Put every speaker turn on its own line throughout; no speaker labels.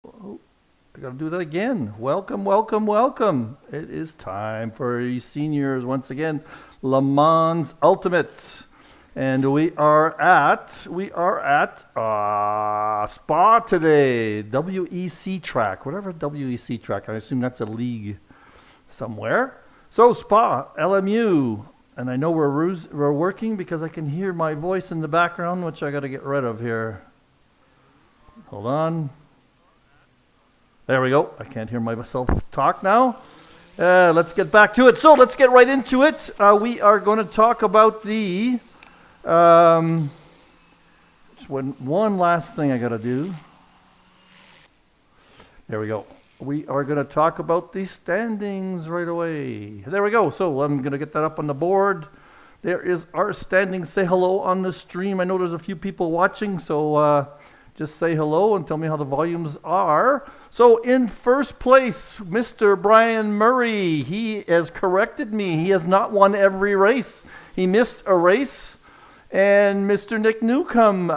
Oh, I gotta do that again. Welcome, welcome, welcome. It is time for eSeniors once again. LeMans Ultimate. And we are at Spa today. WEC track, whatever WEC track. I assume that's a league somewhere. So Spa, LMU. And I know we're working because I can hear my voice in the background, which I got to get rid of here. Hold on. There we go. I can't hear myself talk now. Let's get back to it. So let's get right into it. We are going to talk about the one last thing I got to do. There we go. We are going to talk about the standings right away. There we go. So I'm going to get that up on the board. There is our standings. Say hello on the stream. I know there's a few people watching, so just say hello and tell me how the volumes are. So in first place, Mr. Brian Murray. He has corrected me. He has not won every race. He missed a race. And Mr. Nick Newcomb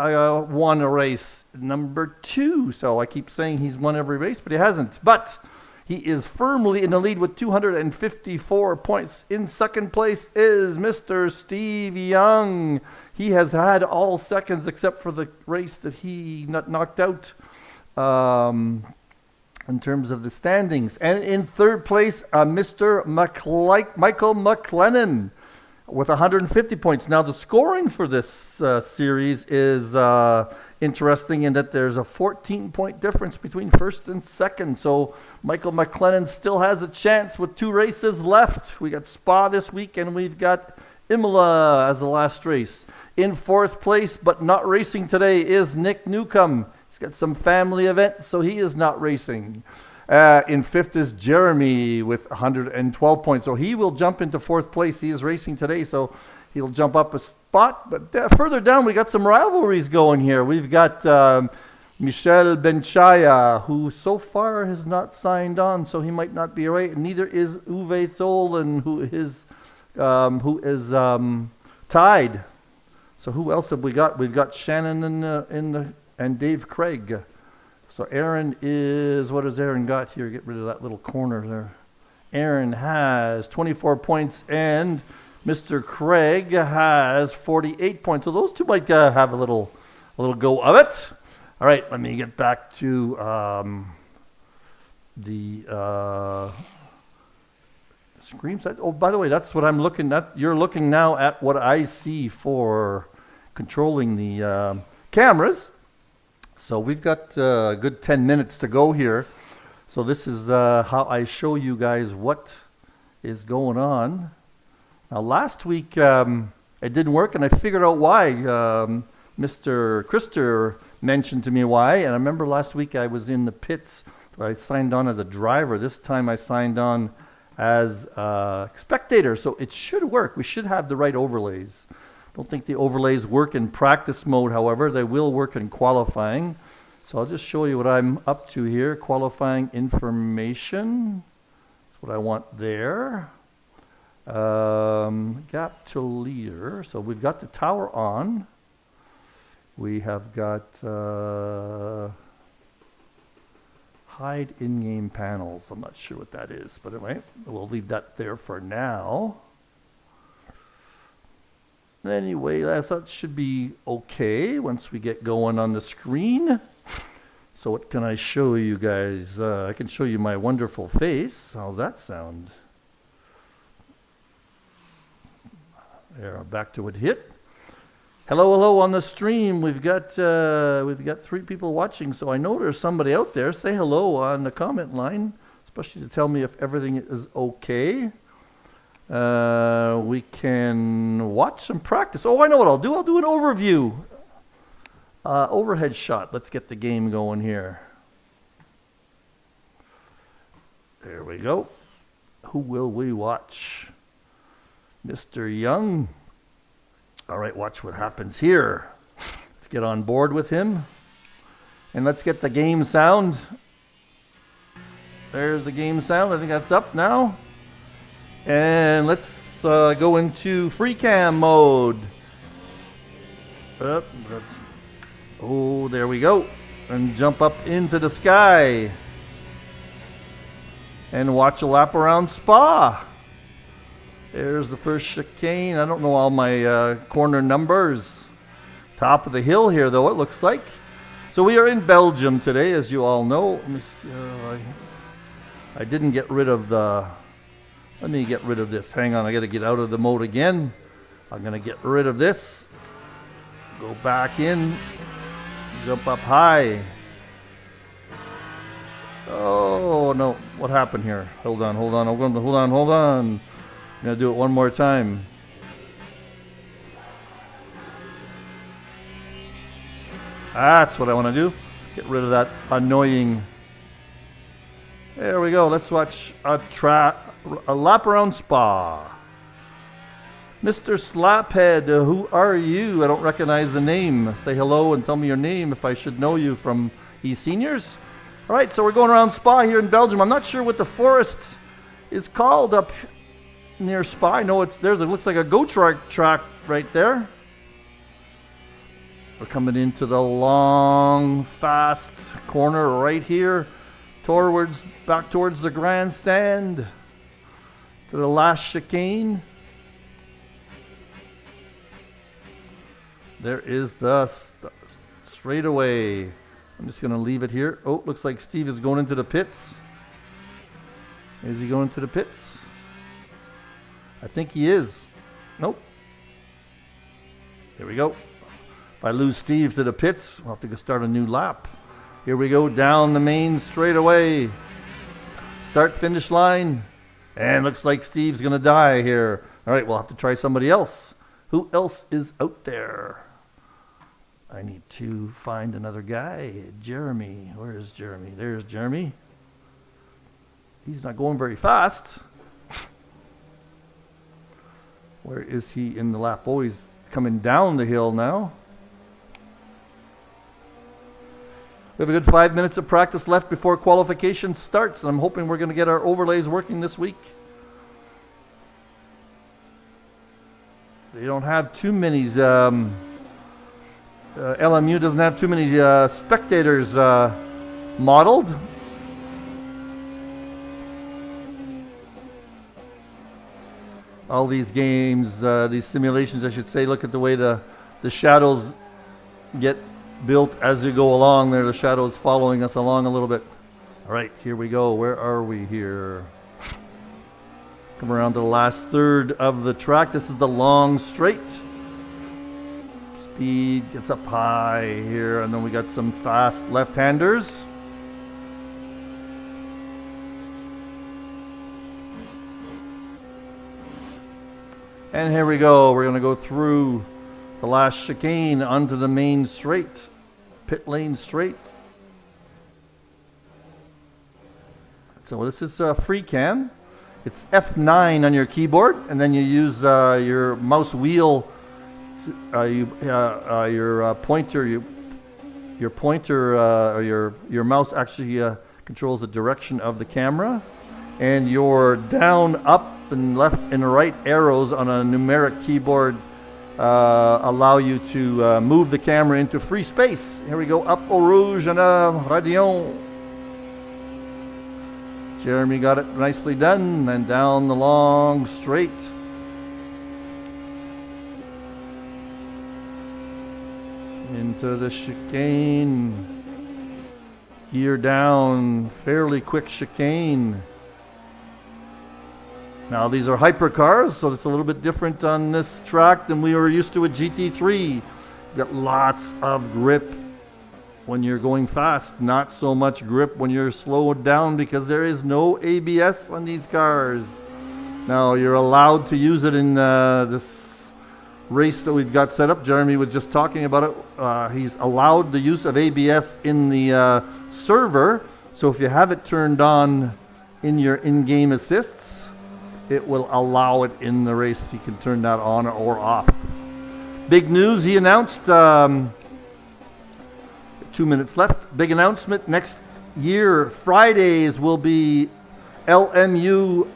won a race, number 2. So I keep saying he's won every race, but he hasn't. But he is firmly in the lead with 254 points. In second place is Mr. Steve Young. He has had all seconds except for the race that he knocked out in terms of the standings. And in third place, Mr. Michael McLennan with 150 points. Now, the scoring for this series is interesting in that there's a 14-point difference between first and second. So Michael McLennan still has a chance with 2 races left. We got Spa this week, and we've got Imola as the last race. In fourth place, but not racing today, is Nick Newcomb. He's got some family event, so he is not racing. In fifth is Jeremy with 112 points. So he will jump into fourth place. He is racing today, so he'll jump up a spot. But further down, we got some rivalries going here. We've got Michel Benchaya, who so far has not signed on, so he might not be right. And neither is Uwe Tholen, who is tied. So who else have we got? We've got Shannon and Dave Craig. So Aaron is, what has Aaron got here? Get rid of that little corner there. Aaron has 24 points, and Mr. Craig has 48 points. So those two might have a little go of it. All right, let me get back to the screen side. Oh, by the way, that's what I'm looking at. You're looking now at what I see for controlling the cameras. So we've got a good 10 minutes to go here. So this is how I show you guys what is going on. Now last week it didn't work, and I figured out why. Mr. Krister mentioned to me why, and I remember last week I was in the pits. I signed on as a driver. This time I signed on as a spectator, so it should work. We should have the right overlays. Don't think the overlays work in practice mode, however. They will work in qualifying. So I'll just show you what I'm up to here. Qualifying information. That's what I want there. Gap to leader. So we've got the tower on. We have got hide in-game panels. I'm not sure what that is, but anyway, we'll leave that there for now. Anyway, I thought it should be okay once we get going on the screen. So what can I show you guys? I can show you my wonderful face. How's that sound? There, back to it hit. Hello, hello on the stream. We've got 3 people watching, so I know there's somebody out there. Say hello on the comment line, especially to tell me if everything is okay. We can watch some practice. Oh, I know what I'll do. I'll do an overview. Overhead shot. Let's get the game going here. There we go. Who will we watch? Mr. Young. All right, watch what happens here. Let's get on board with him. And let's get the game sound. There's the game sound. I think that's up now. And let's go into free cam mode. Oh, there we go. and jump up into the sky and watch a lap around Spa. There's the first chicane. I don't know all my corner numbers. Top of the hill here, though, it looks like. So we are in Belgium today, as you all know. I didn't get rid of the... Let me get rid of this. Hang on, I got to get out of the mode again. I'm going to get rid of this. Go back in. Jump up high. Oh, no. What happened here? Hold on. I'm going to do it one more time. That's what I want to do. Get rid of that annoying... There we go. Let's watch a lap around Spa. Mr. Slaphead, who are you? I don't recognize the name. Say hello and tell me your name if I should know you from eSeniors. All right, so we're going around Spa here in Belgium. I'm not sure what the forest is called up near Spa. I know it looks like a goat track right there. We're coming into the long, fast corner right here. Back towards the grandstand, to the last chicane. There is the straightaway. I'm just going to leave it here. Oh, looks like Steve is going into the pits. Is he going to the pits? I think he is. Nope. There we go. If I lose Steve to the pits, we'll have to go start a new lap. Here we go down the main straightaway. Start finish line. And looks like Steve's going to die here. All right, we'll have to try somebody else. Who else is out there? I need to find another guy. Jeremy. Where is Jeremy? There's Jeremy. He's not going very fast. Where is he in the lap? Oh, he's coming down the hill now. We have a good 5 minutes of practice left before qualification starts, and I'm hoping we're going to get our overlays working this week. They don't have too many, LMU doesn't have too many spectators modeled. All these games, these simulations, I should say, look at the way the shadows get built as you go along there. The shadows following us along a little bit. All right, here we go. Where are we here? Come around to the last third of the track. This is the long straight. Speed gets up high here, and then we got some fast left-handers. And here we go. We're going to go through the last chicane onto the main straight, pit lane straight. So this is free cam. It's F9 on your keyboard, and then you use your mouse wheel, your pointer, or your mouse actually controls the direction of the camera, and your down, up, and left and right arrows on a numeric keyboard allow you to move the camera into free space. Here we go, up au rouge and radion. Jeremy got it nicely done, and down the long straight. Into the chicane. Gear down, fairly quick chicane. Now these are hypercars, so it's a little bit different on this track than we were used to with GT3. You've got lots of grip when you're going fast, not so much grip when you're slowed down because there is no ABS on these cars. Now you're allowed to use it in this race that we've got set up. Jeremy was just talking about it. He's allowed the use of ABS in the server, so if you have it turned on in your in-game assists, it will allow it in the race. You can turn that on or off. Big news, he announced, 2 minutes left. Big announcement, next year, Fridays will be LMU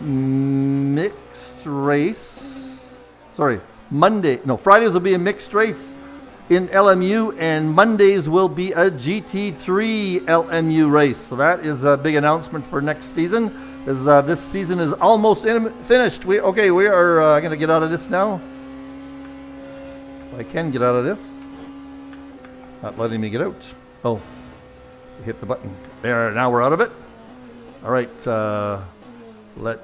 mixed race. Sorry, Fridays will be a mixed race. in LMU, and Mondays will be a GT3 LMU race. So that is a big announcement for next season. This season is almost finished. We are going to get out of this now. If I can get out of this. Not letting me get out. Oh, hit the button. There, now we're out of it. All right, we're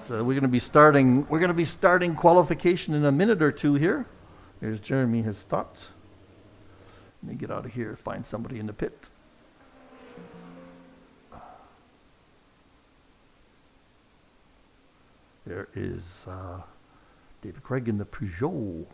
going to be starting qualification in a minute or two here. Here's Jeremy has stopped. Let me get out of here, find somebody in the pit. There is David Craig in the Peugeot.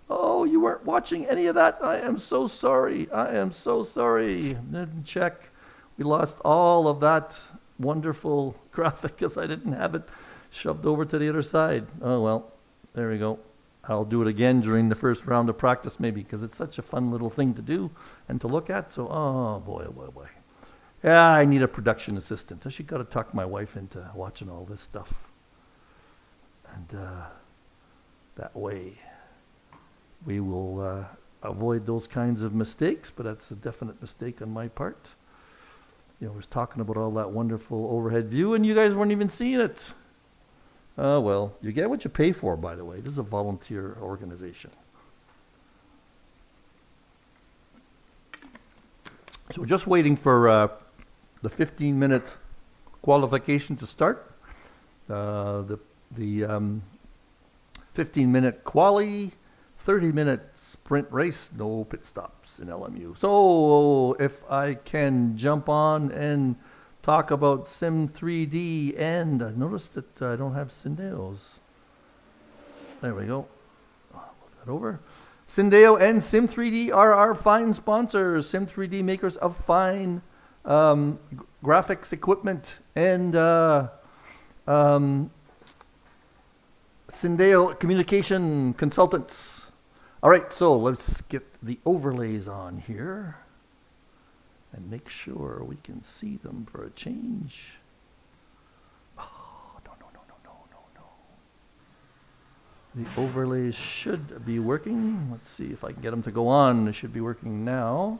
Oh, you weren't watching any of that. I am so sorry. Didn't check. We lost all of that wonderful graphic because I didn't have it shoved over to the other side. Oh, well, there we go. I'll do it again during the first round of practice maybe because it's such a fun little thing to do and to look at. So, oh boy. Yeah, I need a production assistant. I should got to talk my wife into watching all this stuff. And that way we will avoid those kinds of mistakes, but that's a definite mistake on my part. I was talking about all that wonderful overhead view and you guys weren't even seeing it. Oh, well, you get what you pay for, by the way. This is a volunteer organization. So we're just waiting for the 15-minute qualification to start. The 15-minute quali, 30-minute sprint race, no pit stops in LMU. So if I can jump on and talk about Sim 3D, and I noticed that I don't have Syndeo's. There we go. I'll move that over. Syndeo and Sim 3D are our fine sponsors. Sim 3D, makers of fine graphics equipment, and Syndeo communication consultants. All right, so let's get the overlays on here and make sure we can see them for a change. Oh, no. The overlays should be working. Let's see if I can get them to go on. They should be working now.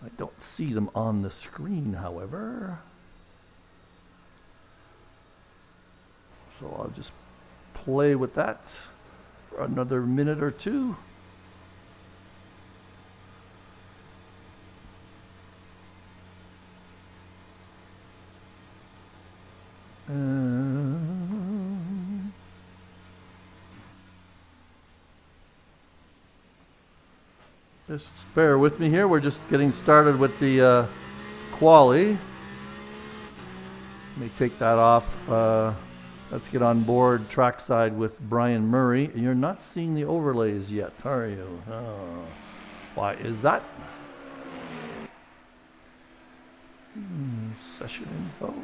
I don't see them on the screen, however. So I'll just play with that for another minute or two. Just bear with me here. We're just getting started with the quali. Let me take that off. Let's get on board trackside with Brian Murray. You're not seeing the overlays yet, are you? Oh. Why is that? Session info.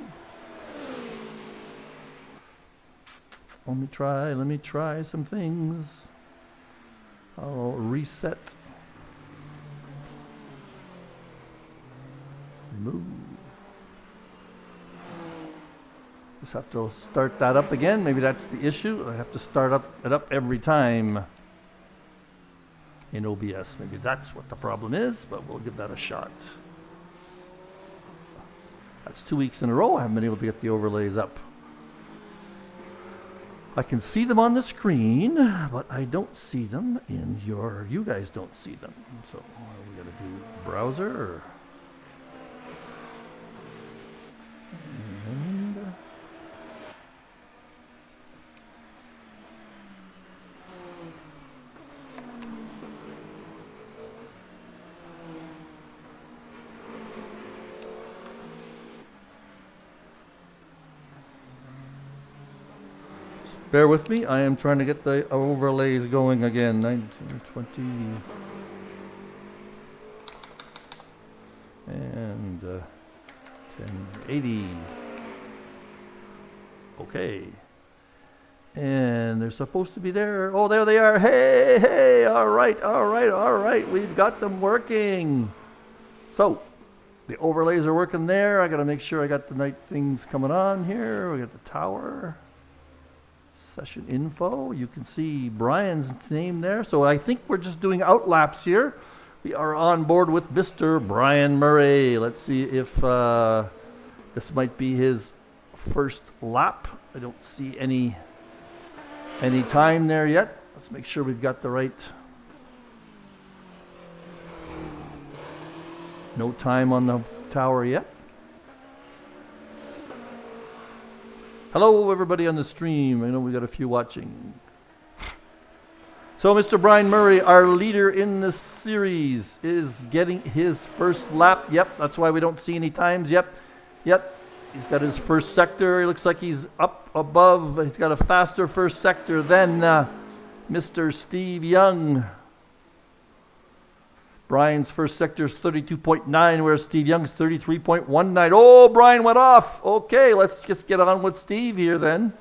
Let me try some things. I'll reset. Move. Just have to start that up again. Maybe that's the issue. I have to start it up every time in OBS. Maybe that's what the problem is, but we'll give that a shot. That's 2 weeks in a row I haven't been able to get the overlays up. I can see them on the screen, but I don't see them in you guys don't see them. So we got to do browser or bear with me. I am trying to get the overlays going again. 1920 and 1080. Okay. And they're supposed to be there. Oh, there they are. Hey. All right. We've got them working. So the overlays are working there. I got to make sure I got the night things coming on here. We got the tower. Session info. You can see Brian's name there. So I think we're just doing outlaps here. We are on board with Mr. Brian Murray. Let's see if this might be his first lap. I don't see any time there yet. Let's make sure we've got the right. No time on the tower yet. Hello, everybody on the stream. I know we got a few watching. So, Mr. Brian Murray, our leader in this series, is getting his first lap. Yep, that's why we don't see any times. Yep. He's got his first sector. He looks like he's up above. He's got a faster first sector than Mr. Steve Young. Brian's first sector is 32.9, whereas Steve Young's 33.19. Oh, Brian went off. Okay, let's just get on with Steve here then.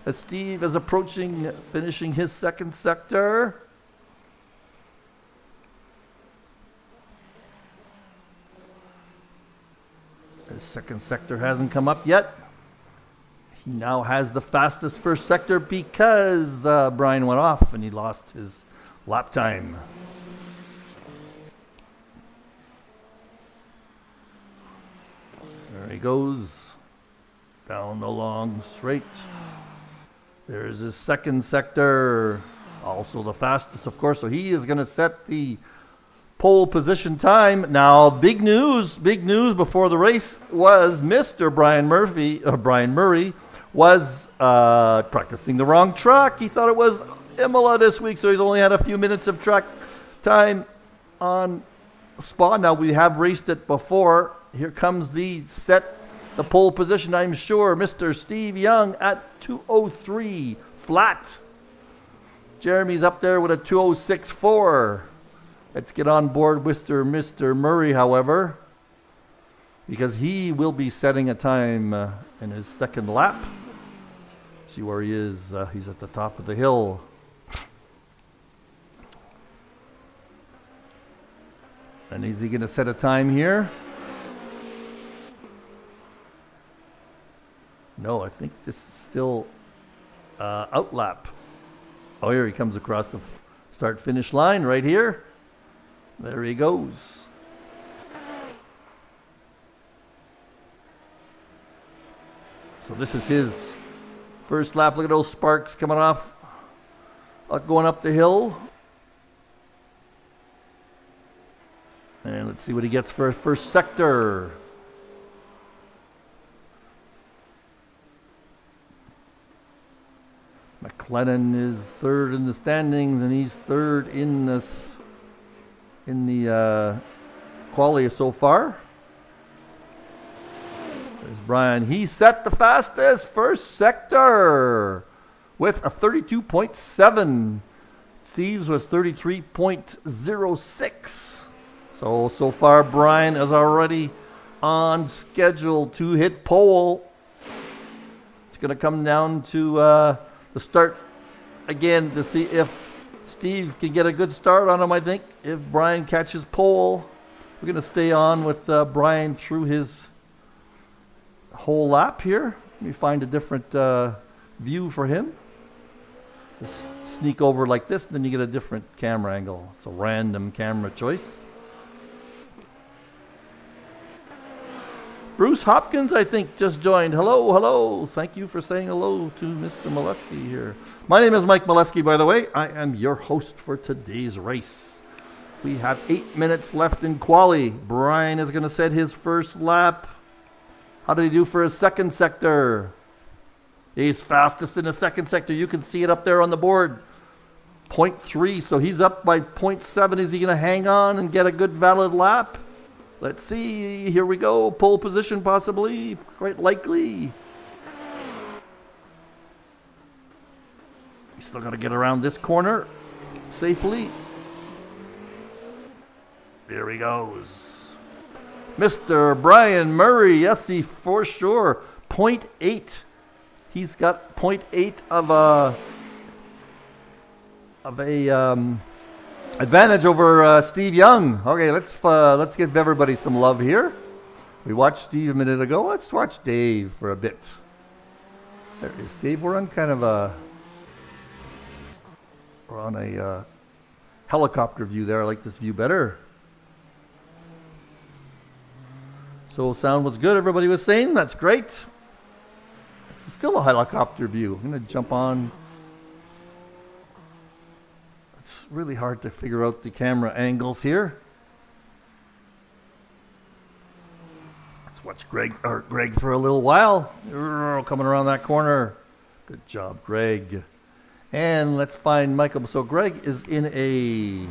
As Steve is approaching, finishing his second sector. His second sector hasn't come up yet. He now has the fastest first sector because Brian went off and he lost his lap time. There he goes, down the long straight. There's his second sector, also the fastest, of course. So he is going to set the pole position time. Now, big news before the race was Mr. Brian Murray was practicing the wrong track. He thought it was Imola this week, so he's only had a few minutes of track time on Spa. Now, we have raced it before. Here comes the pole position, I'm sure. Mr. Steve Young at 2:03 flat. Jeremy's up there with a 2:06.4. Let's get on board with Mr. Murray, however, because he will be setting a time in his second lap. See where he is. He's at the top of the hill. And is he going to set a time here? No, I think this is still outlap. Oh, here he comes across the start-finish line right here. There he goes. So this is his first lap. Look at those sparks coming off, going up the hill. And let's see what he gets for first sector. McLennan is third in the standings, and he's third in the quali so far. There's Brian. He set the fastest first sector with a 32.7. Steve's was 33.06. So far Brian is already on schedule to hit pole. It's going to come down to the start again to see if Steve can get a good start on him. I think if Brian catches pole, we're going to stay on with Brian through his whole lap here. Let me find a different view for him. Just sneak over like this, and then you get a different camera angle. It's a random camera choice. Bruce Hopkins, I think, just joined. Hello. Thank you for saying hello to Mr. Meleskie here. My name is Mike Meleskie, by the way. I am your host for today's race. We have 8 minutes left in quali. Brian is going to set his first lap. How did he do for his second sector? He's fastest in the second sector. You can see it up there on the board. 0.3, so he's up by 0.7. Is he going to hang on and get a good valid lap? Let's see. Here we go. Pole position possibly. Quite likely. He's still got to get around this corner safely. There he goes. Mr. Brian Murray. Yes, he for sure. 0.8. He's got 0.8 of a advantage over Steve Young. Okay, let's give everybody some love here. We watched Steve a minute ago. Let's watch Dave for a bit. There is Dave. We're on kind of a We're on a helicopter view there. I like this view better. So sound was good, everybody was saying. That's great. It's still a helicopter view. I'm going to jump on. It's really hard to figure out the camera angles here. Let's watch Greg for a little while. Coming around that corner. Good job, Greg. And let's find Michael. So Greg is in a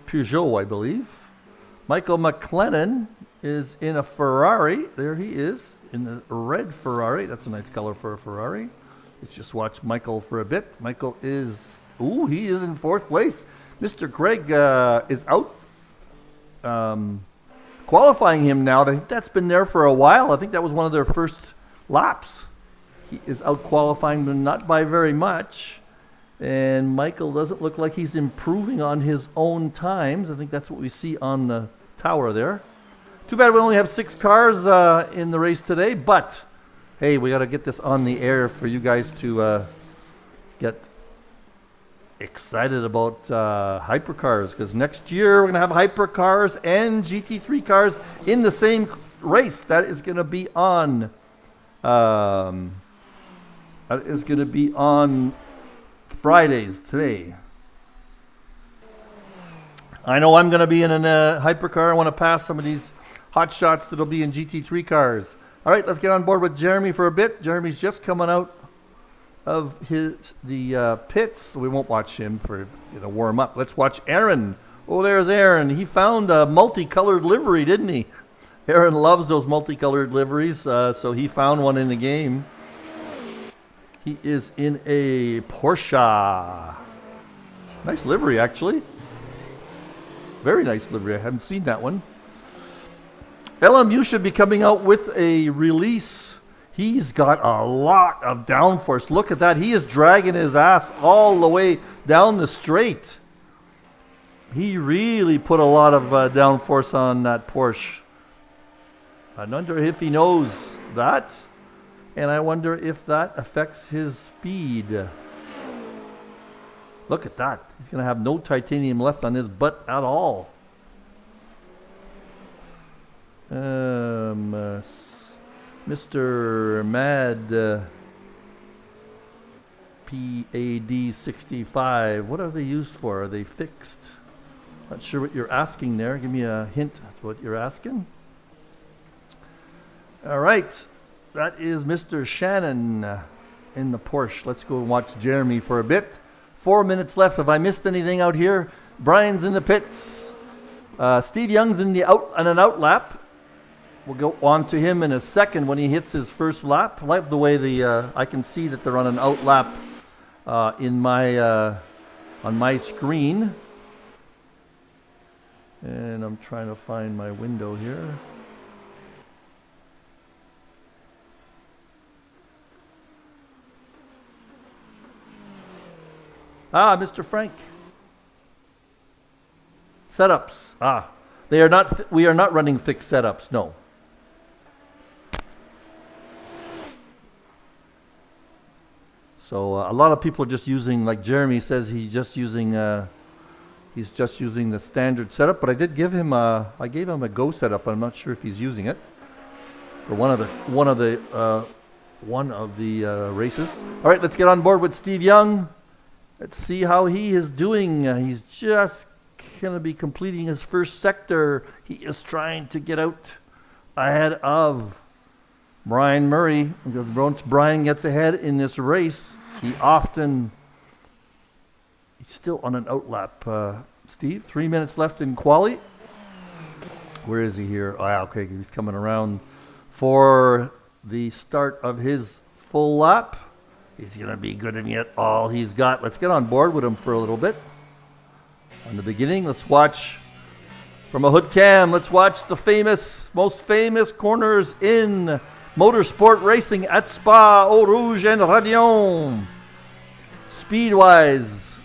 Peugeot, I believe. Michael McLennan is in a Ferrari. There he is, in the red Ferrari. That's a nice color for a Ferrari. Let's just watch Michael for a bit. Michael is, he is in fourth place. Mr. Greg is out qualifying him now. I think that's been there for a while. I think that was one of their first laps. He is out qualifying them, not by very much. And Michael doesn't look like he's improving on his own times. I think that's what we see on the tower there. Too bad we only have 6 cars in the race today, but hey, we got to get this on the air for you guys to get excited about hypercars, because next year we're going to have hypercars and GT3 cars in the same race. That is going to be on Fridays today. I know I'm going to be in a hypercar. I want to pass some of these hot shots that'll be in GT3 cars. All right, let's get on board with Jeremy for a bit. Jeremy's just coming out of the pits. We won't watch him for warm up. Let's watch Aaron. Oh, there's Aaron. He found a multicolored livery, didn't he? Aaron loves those multicolored liveries, so he found one in the game. He is in a Porsche. Nice livery, actually. Very nice livery. I haven't seen that one. LMU should be coming out with a release. He's got a lot of downforce. Look at that. He is dragging his ass all the way down the straight. He really put a lot of downforce on that Porsche. I wonder if he knows that. And I wonder if that affects his speed. Look at that. He's going to have no titanium left on his butt at all. Mr. Mad PAD 65. What are they used for? Are they fixed? Not sure what you're asking there. Give me a hint at what you're asking. All right. That is Mr. Shannon in the Porsche. Let's go and watch Jeremy for a bit. 4 minutes left. Have I missed anything out here? Brian's in the pits. Steve Young's in an out lap. We'll go on to him in a second when he hits his first lap. I like the way I can see that they're on an out lap on my screen. And I'm trying to find my window here. Mr. Frank. Setups. We are not running fixed setups, no. So a lot of people are just using, like Jeremy says, he's just using the standard setup. But I did give him I gave him a Go setup. I'm not sure if he's using it for one of the races. All right, let's get on board with Steve Young. Let's see how he is doing. He's just going to be completing his first sector. He is trying to get out ahead of Brian Murray. Because once Brian gets ahead in this race, he's still on an outlap. Steve, 3 minutes left in quali. Where is he here? Okay, he's coming around for the start of his full lap. He's going to be good and get all he's got. Let's get on board with him for a little bit. On the beginning, let's watch from a hood cam. Let's watch the most famous corners in motorsport racing at Spa, Eau Rouge, and Radion. Speed-wise,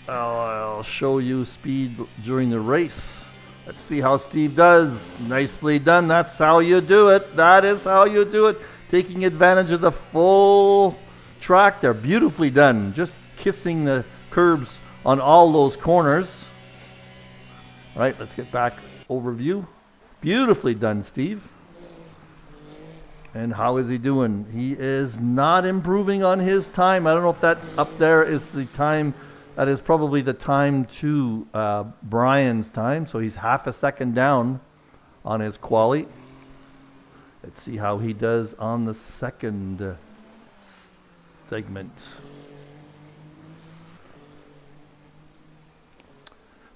I'll show you speed during the race. Let's see how Steve does. Nicely done. That's how you do it. That is how you do it. Taking advantage of the full track there. Beautifully done. Just kissing the curbs on all those corners. All right, let's get back overview. Beautifully done, Steve. And how is he doing? He is not improving on his time. I don't know if that up there is the time. That is probably the time to Brian's time. So he's half a second down on his quali. Let's see how he does on the second segment.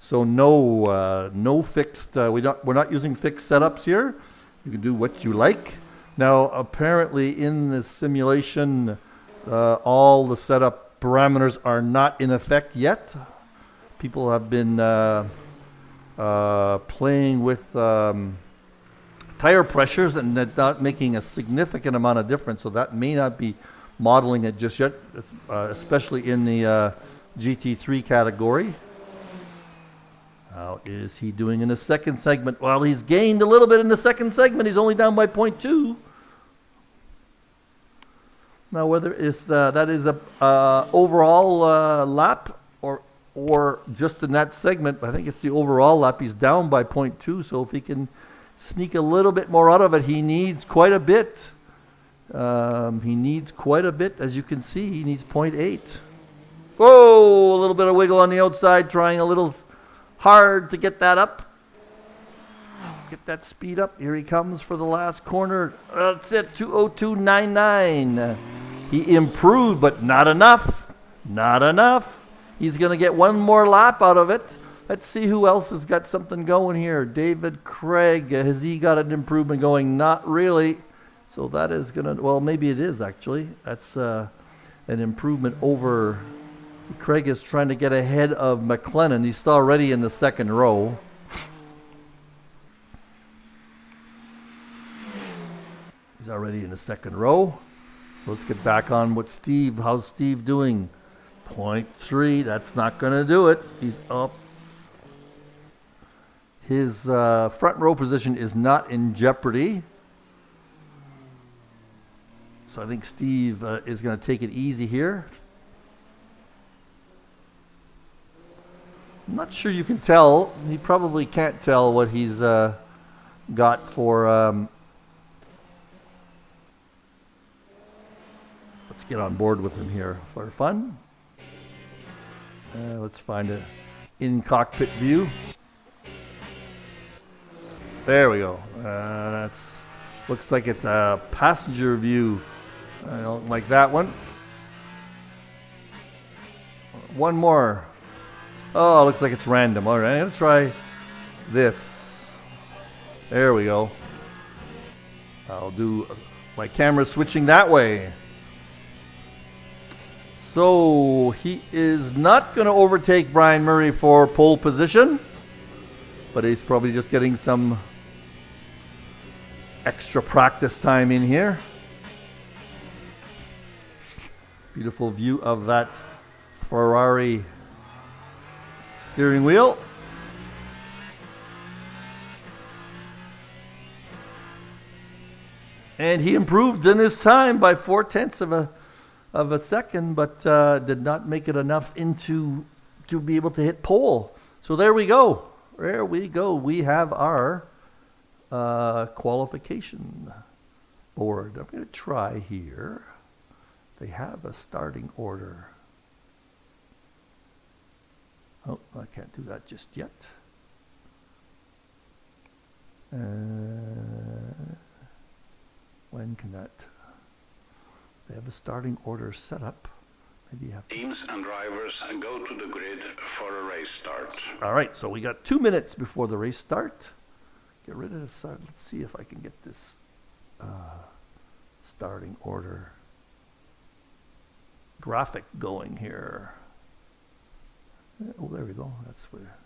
So no fixed. We're not using fixed setups here. You can do what you like. Now, apparently, in the simulation, all the setup parameters are not in effect yet. People have been playing with tire pressures and not making a significant amount of difference. So that may not be modeling it just yet, especially in the GT3 category. How is he doing in the second segment? Well, he's gained a little bit in the second segment. He's only down by 0.2. Now, whether it's that is a overall lap or just in that segment, I think it's the overall lap. He's down by 0.2. So if he can sneak a little bit more out of it, he needs quite a bit. He needs quite a bit, as you can see. He needs 0.8. Whoa! A little bit of wiggle on the outside, trying a little hard to get that up. Get that speed up. Here he comes for the last corner. That's it, 2:02.99. He improved, but not enough. Not enough. He's going to get one more lap out of it. Let's see who else has got something going here. David Craig, has he got an improvement going? Not really. So that is going to, well, maybe it is actually. That's an improvement over. Craig is trying to get ahead of McLennan. He's already in the second row. He's already in the second row. So let's get back on what Steve, how's Steve doing? 0.3, that's not going to do it. He's up. His front row position is not in jeopardy. So I think Steve is going to take it easy here. I'm not sure you can tell. He probably can't tell what he's got for. Let's get on board with him here for fun. Let's find an in-cockpit view. There we go. That's looks like it's a passenger view. I don't like that one. One more. Oh, looks like it's random. All right, I'm going to try this. There we go. I'll do my camera switching that way. So he is not going to overtake Brian Murray for pole position, but he's probably just getting some extra practice time in here. Beautiful view of that Ferrari steering wheel. And he improved in his time by 0.4 of a second, but did not make it enough to be able to hit pole. So there we go. There we go. We have our qualification board. I'm going to try here. They have a starting order. Oh, I can't do that just yet. When can that? They have a starting order set up. Maybe you have to.
Teams and drivers go to the grid for a race start.
All right, so we got 2 minutes before the race start. Get rid of the start. Let's see if I can get this starting order graphic going here. Oh, there we go. That's where.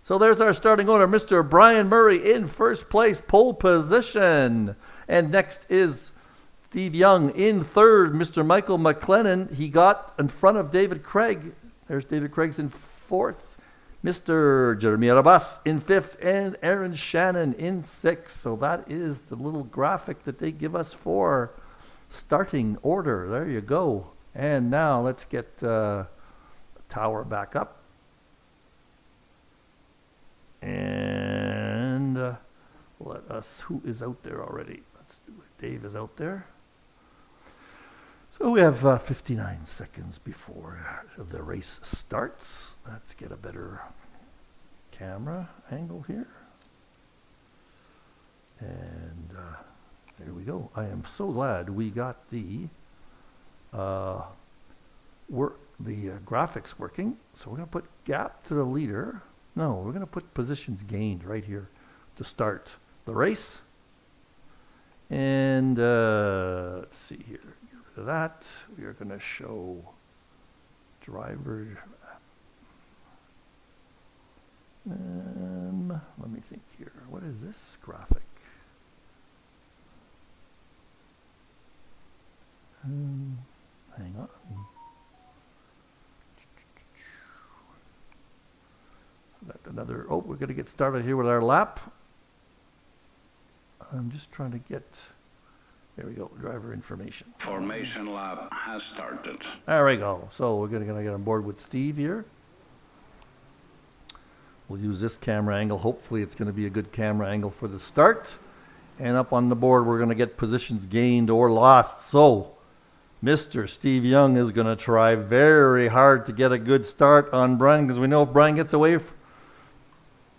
So there's our starting order. Mr. Brian Murray in first place, pole position. And next is Steve Young in third. Mr. Michael McLennan, he got in front of David Craig. There's David Craig's in fourth. Mr. Jeremy Rabas in fifth. And Aaron Shannon in sixth. So that is the little graphic that they give us for starting order. There you go. And now let's get the tower back up. And let us, who is out there already? Let's do it. Dave is out there. So we have 59 seconds before the race starts. Let's get a better camera angle here. And there we go. I am so glad we got the graphics working. So we're going to put gap to the leader. No, we're going to put positions gained right here to start the race. And let's see here. Get rid of that. We are going to show driver. Let me think here. What is this graphic? Hang on. Another. Oh, we're going to get started here with our lap. I'm just trying to get. There we go. Driver information.
Formation lap has started.
There we go. So we're going to get on board with Steve here. We'll use this camera angle. Hopefully, it's going to be a good camera angle for the start. And up on the board, we're going to get positions gained or lost. So, Mr. Steve Young is going to try very hard to get a good start on Brian, because we know if Brian gets away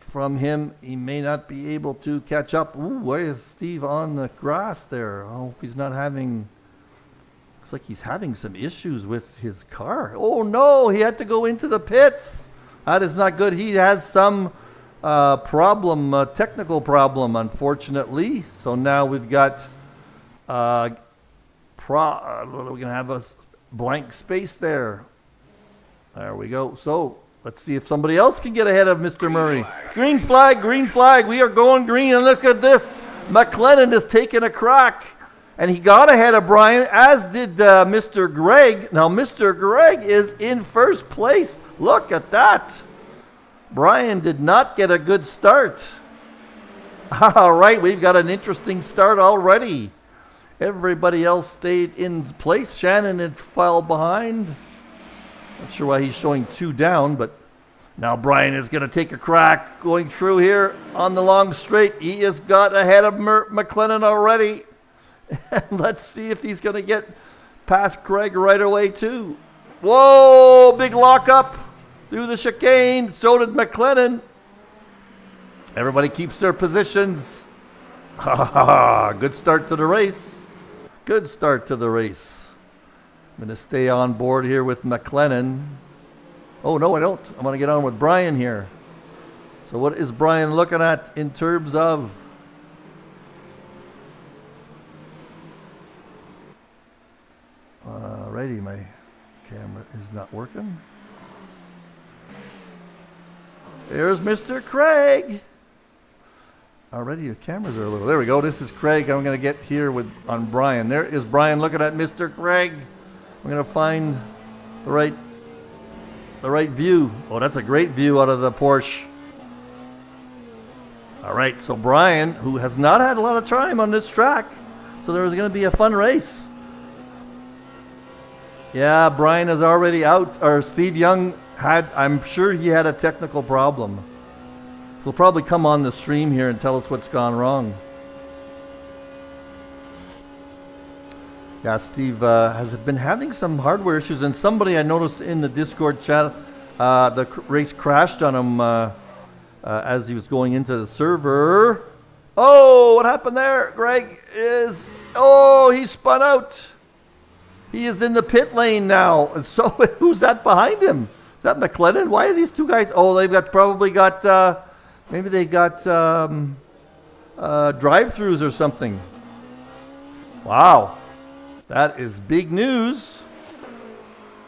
from him, he may not be able to catch up. Ooh, why is Steve on the grass there? I hope he's not having... Looks like he's having some issues with his car. Oh, no, he had to go into the pits. That is not good. He has some technical problem, unfortunately. So now we've got... we're going to have a blank space there. There we go. So let's see if somebody else can get ahead of Mr. Murray. Green flag, green flag. We are going green. And look at this. McLennan is taking a crack. And he got ahead of Brian, as did Mr. Greg. Now, Mr. Greg is in first place. Look at that. Brian did not get a good start. All right, we've got an interesting start already. Everybody else stayed in place. Shannon had fell behind. Not sure why he's showing 2 down, but now Brian is going to take a crack going through here on the long straight. He has got ahead of McLennan already. Let's see if he's going to get past Craig right away too. Whoa, big lockup through the chicane. So did McLennan. Everybody keeps their positions. Good start to the race. Good start to the race. I'm going to stay on board here with McLennan. Oh, no, I don't. I'm going to get on with Brian here. So what is Brian looking at in terms of... Alrighty, my camera is not working. There's Mr. Craig. Already the cameras are a little... There we go. This is Craig. I'm going to get here on Brian. There is Brian looking at Mr. Craig. I'm going to find the right view. Oh, that's a great view out of the Porsche. All right, so Brian, who has not had a lot of time on this track, so there's going to be a fun race. Yeah, Brian is already out, or Steve Young I'm sure he had a technical problem. He'll probably come on the stream here and tell us what's gone wrong. Yeah, Steve has been having some hardware issues, and somebody I noticed in the Discord chat, the race crashed on him as he was going into the server. Oh, what happened there? Greg is... Oh, he spun out. He is in the pit lane now. And so who's that behind him? Is that McLennan? Why are these two guys... Oh, they've probably got... maybe they got drive-thrus or something. Wow. That is big news.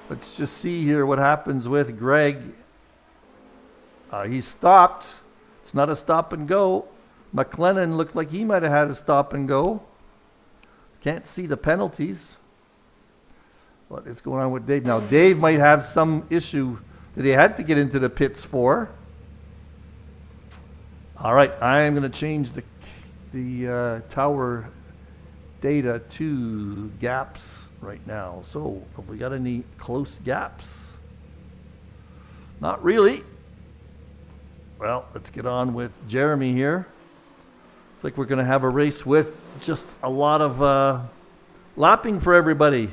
Let's just see here what happens with Greg. He stopped. It's not a stop and go. McLennan looked like he might have had a stop and go. Can't see the penalties. What is going on with Dave? Now, Dave might have some issue that he had to get into the pits for. All right, I am going to change the tower data to gaps right now. So have we got any close gaps? Not really. Well, let's get on with Jeremy here. It's like we're going to have a race with just a lot of lapping for everybody.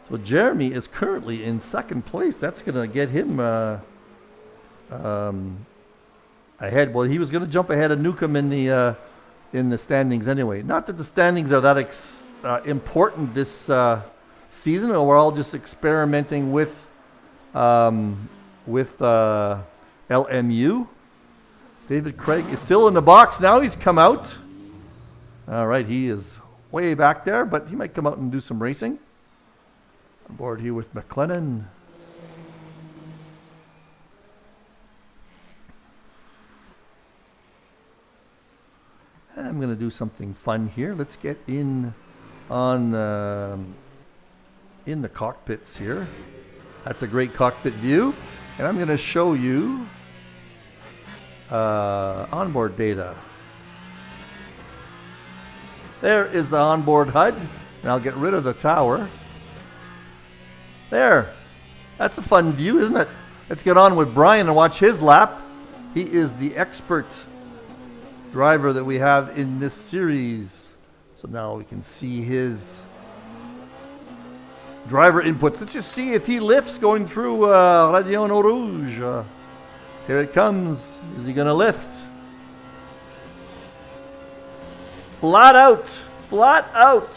So Jeremy is currently in second place. That's going to get him ahead. Well, he was going to jump ahead of Newcomb in the standings anyway. Not that the standings are that important this season. We're all just experimenting with LMU. David Craig is still in the box now. He's come out. All right, he is way back there, but he might come out and do some racing. On board here with McLennan. And I'm going to do something fun here. Let's get in on in the cockpits here. That's a great cockpit view. And I'm going to show you onboard data. There is the onboard HUD. And I'll get rid of the tower. There. That's a fun view, isn't it? Let's get on with Brian and watch his lap. He is the expert driver that we have in this series. So now we can see his driver inputs. Let's just see if he lifts going through Radion Eau Rouge. Here it comes. Is he going to lift? Flat out. Flat out.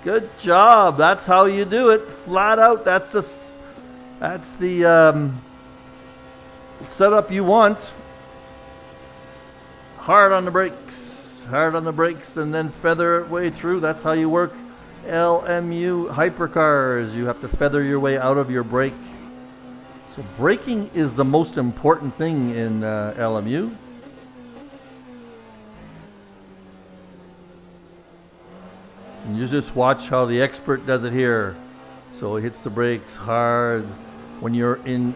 Good job. That's how you do it. Flat out. That's the setup you want. Hard on the brakes. Hard on the brakes and then feather it way through. That's how you work LMU Hypercars. You have to feather your way out of your brake. So braking is the most important thing in LMU. And you just watch how the expert does it here. So he hits the brakes hard. When you're in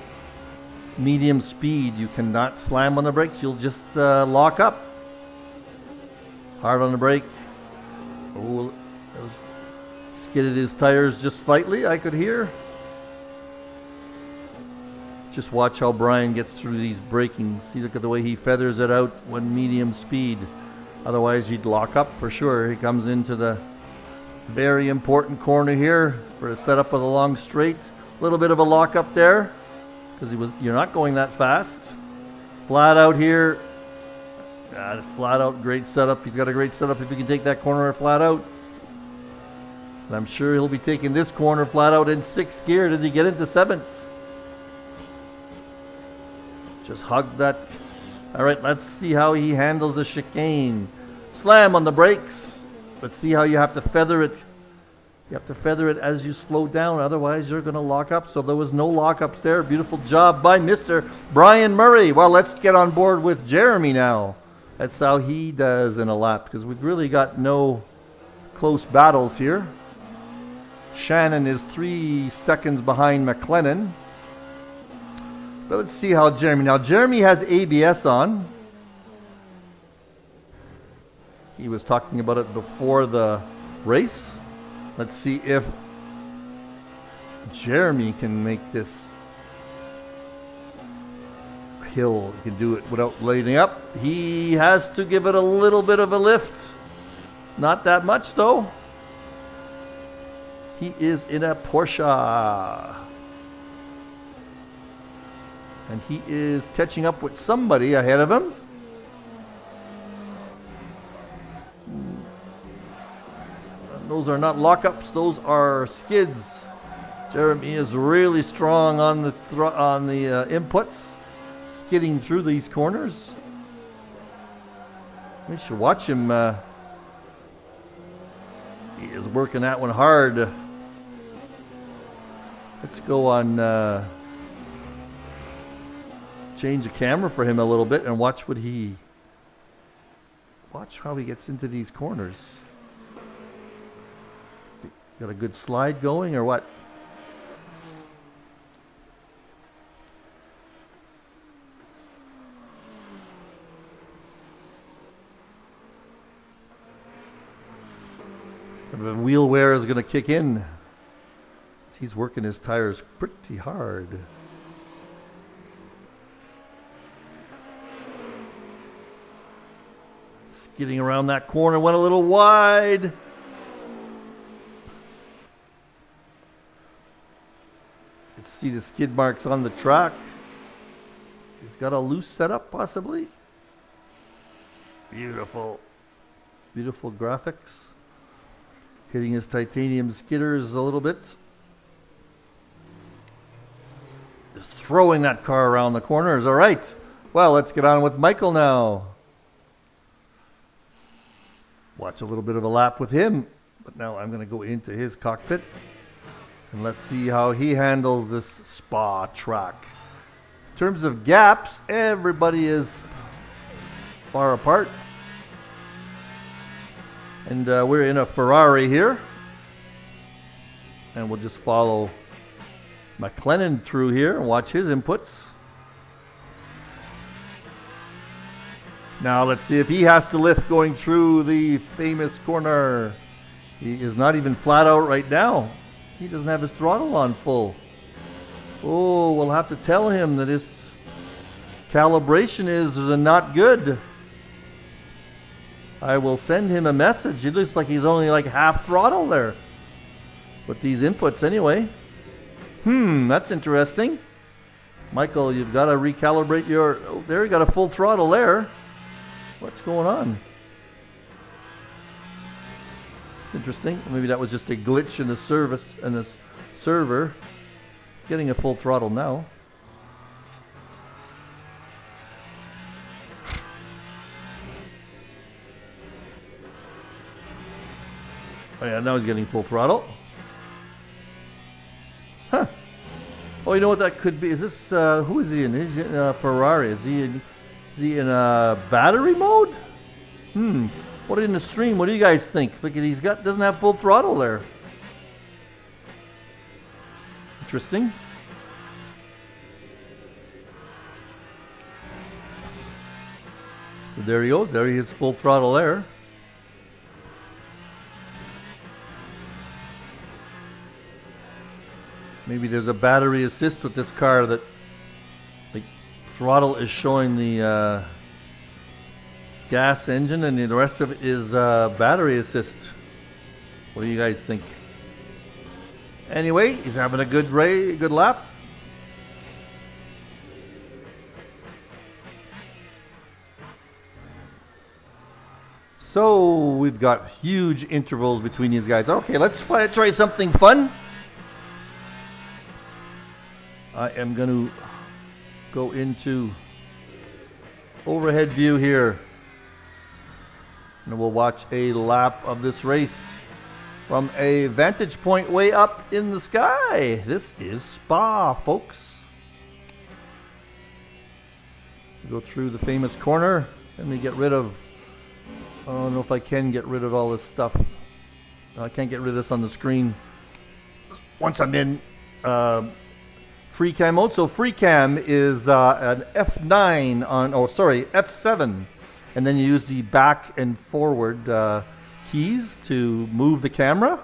medium speed, you cannot slam on the brakes. You'll just lock up. Hard on the brake. Oh, skidded his tires just slightly, I could hear. Just watch how Brian gets through these braking. See, look at the way he feathers it out when medium speed. Otherwise, you'd lock up for sure. He comes into the very important corner here for a setup of the long straight. A little bit of a lock up there because you're not going that fast. Flat out here. Flat out, great setup. He's got a great setup if he can take that corner flat out. And I'm sure he'll be taking this corner flat out in 6th gear. Does he get into 7th? Just hug that. All right, let's see how he handles the chicane. Slam on the brakes. Let's see how you have to feather it. You have to feather it as you slow down. Otherwise, you're going to lock up. So there was no lockups there. Beautiful job by Mr. Brian Murray. Well, let's get on board with Jeremy now. That's how he does in a lap because we've really got no close battles here. Shannon is 3 seconds behind McLennan. But let's see how Jeremy... Now, Jeremy has ABS on. He was talking about it before the race. Let's see if Jeremy can make this hill. He can do it without lighting up. He has to give it a little bit of a lift. Not that much, though. He is in a Porsche. And he is catching up with somebody ahead of him. Those are not lockups, those are skids. Jeremy is really strong on the inputs, skidding through these corners. We should watch him. He is working that one hard. Let's go on, change the camera for him a little bit and watch how he gets into these corners. Got a good slide going or what? The wheel wear is going to kick in. He's working his tires pretty hard. Skidding around that corner, went a little wide. You can see the skid marks on the track. He's got a loose setup, possibly. Beautiful. Beautiful graphics. Hitting his titanium skidders a little bit. Just throwing that car around the corners. All right. Well, let's get on with Michael now. Watch a little bit of a lap with him. But now I'm going to go into his cockpit. And let's see how he handles this Spa track. In terms of gaps, everybody is far apart. And we're in a Ferrari here. And we'll just follow McLennan through here and watch his inputs. Now let's see if he has to lift going through the famous corner. He is not even flat out right now. He doesn't have his throttle on full. Oh, we'll have to tell him that his calibration is not good. I will send him a message. It looks like he's only like half throttle there. With these inputs anyway. That's interesting. Michael, you've got to recalibrate your... Oh, there you got a full throttle there. What's going on? It's interesting. Maybe that was just a glitch in the service and the server. Getting a full throttle now. Oh yeah, now he's getting full throttle. Huh. Oh, you know what that could be? Is this, who is he in? He's in a Ferrari. Is he in battery mode? What in the stream? What do you guys think? Look at doesn't have full throttle there. Interesting. So there he goes. There he is, full throttle there. Maybe there's a battery assist with this car that the throttle is showing the gas engine and the rest of it is battery assist. What do you guys think? Anyway, he's having a good lap. So we've got huge intervals between these guys. Okay, let's try something fun. I am going to go into overhead view here. And we'll watch a lap of this race from a vantage point way up in the sky. This is Spa, folks. Go through the famous corner. Let me get rid of... I don't know if I can get rid of all this stuff. I can't get rid of this on the screen. Once I'm in... free cam mode. So free cam is an F9 on, F7. And then you use the back and forward keys to move the camera.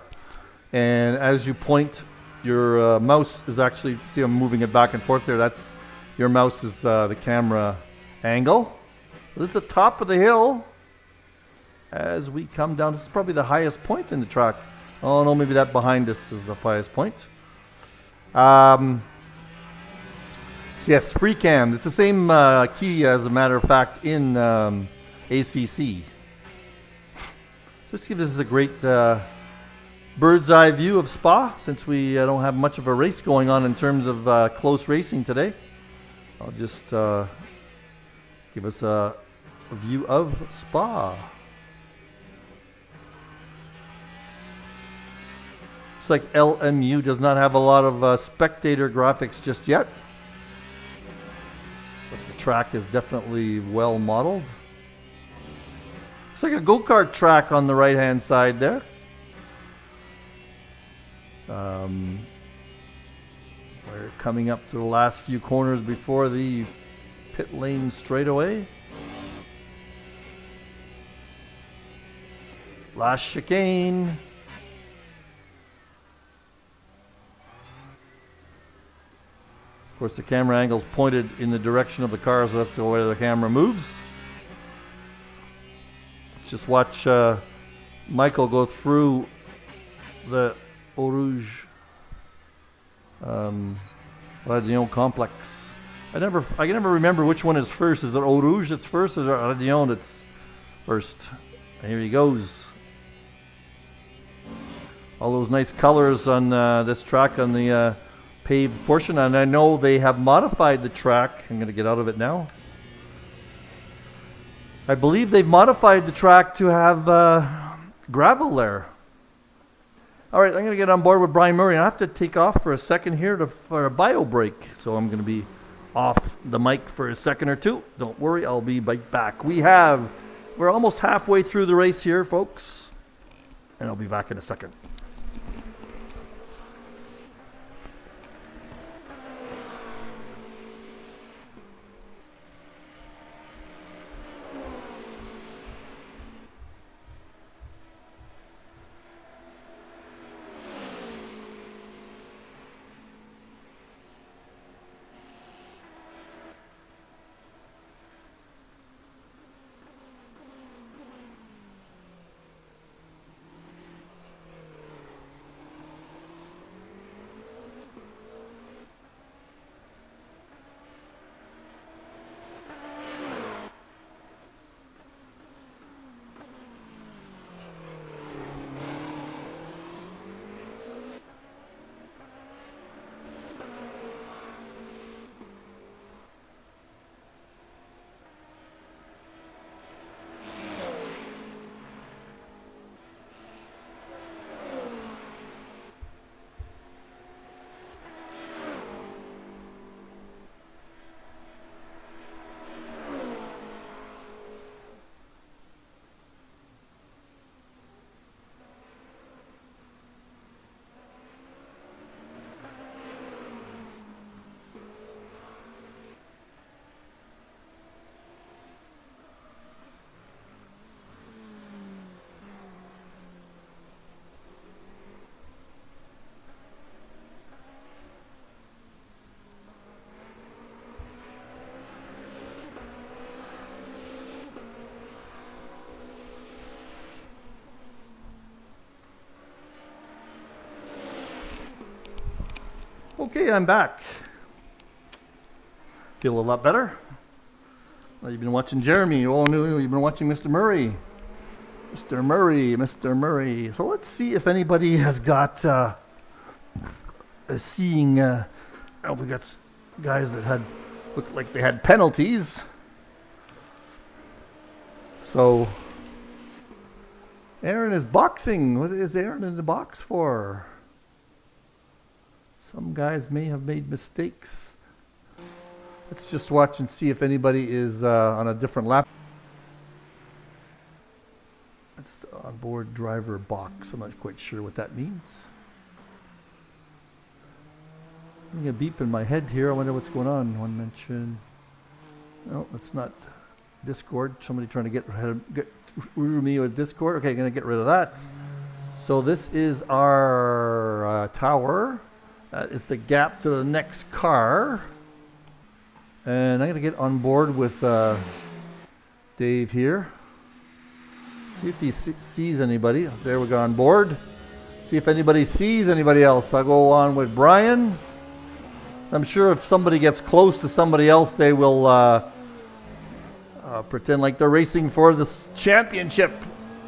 And as you point, your mouse is actually, see I'm moving it back and forth there. That's, your mouse is the camera angle. This is the top of the hill. As we come down, this is probably the highest point in the track. Oh no, maybe that behind us is the highest point. Yes, free cam. It's the same key, as a matter of fact, in ACC. This gives us a great bird's eye view of Spa, since we don't have much of a race going on in terms of close racing today. I'll just give us a view of Spa. Looks like LMU does not have a lot of spectator graphics just yet. But the track is definitely well modeled. Looks like a go-kart track on the right-hand side there. We're coming up to the last few corners before the pit lane straightaway. Last chicane. course, the camera angle's pointed in the direction of the car, so that's the way the camera moves. Let's just watch Michael go through the Eau Rouge Radillon complex. I can never remember which one is first. Is it Eau Rouge that's first, or is it Radillon that's first? And here he goes. All those nice colors on this track on the paved portion, and I know they have modified the track. I'm going to get out of it now. I believe they've modified the track to have gravel there. All right, I'm going to get on board with Brian Murray. I have to take off for a second here for a bio break, so I'm going to be off the mic for a second or two. Don't worry, I'll be right back. We're almost halfway through the race here, folks, and I'll be back in a second. Okay, I'm back. Feel a lot better. Well, you've been watching Jeremy. You all knew you've been watching Mr. Murray. Mr. Murray. So let's see if anybody has got seeing. We got guys that looked like they had penalties. So Aaron is boxing. What is Aaron in the box for? Some guys may have made mistakes. Let's just watch and see if anybody is on a different lap. That's the onboard driver box. I'm not quite sure what that means. I'm getting a beep in my head here. I wonder what's going on. One mention. No, that's not Discord. Somebody trying to get through me with Discord. Okay, going to get rid of that. So this is our tower. That is the gap to the next car. And I'm going to get on board with Dave here. See if he sees anybody. There we go, on board. See if anybody sees anybody else. I'll go on with Brian. I'm sure if somebody gets close to somebody else, they will pretend like they're racing for this championship.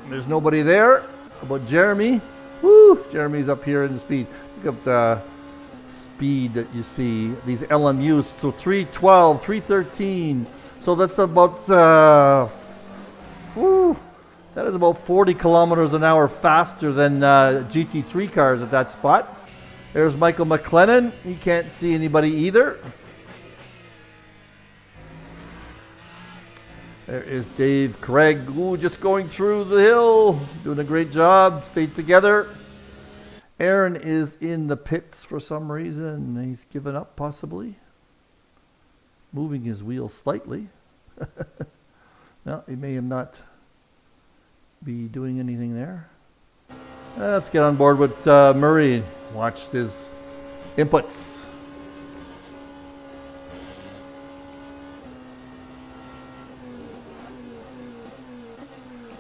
There's nobody there. How about Jeremy? Woo! Jeremy's up here in the speed. Look at the speed that you see. These LMUs, so 312, 313. So that's about, that is about 40 kilometers an hour faster than GT3 cars at that spot. There's Michael McLennan. He can't see anybody either. There is Dave Craig. Ooh, just going through the hill. Doing a great job. Stayed together. Aaron is in the pits for some reason. He's given up, possibly. Moving his wheel slightly. No, he may have not be doing anything there. Let's get on board with Murray. Watch his inputs.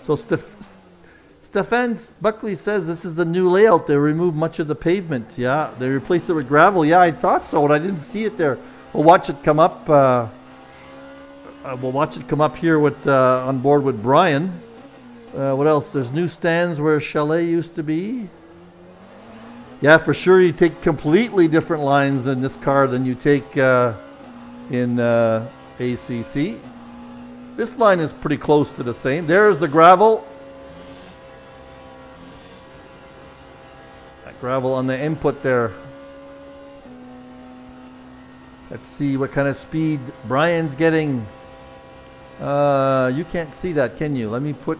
So Stefan Buckley says this is the new layout. They removed much of the pavement. Yeah, they replaced it with gravel. Yeah, I thought so, and I didn't see it there. We'll watch it come up. We'll watch it come up here with on board with Brian. What else? There's new stands where Chalet used to be. Yeah, for sure. You take completely different lines in this car than you take in ACC. This line is pretty close to the same. There's the gravel. That gravel on the input there. Let's see what kind of speed Brian's getting. You can't see that, can you? Let me put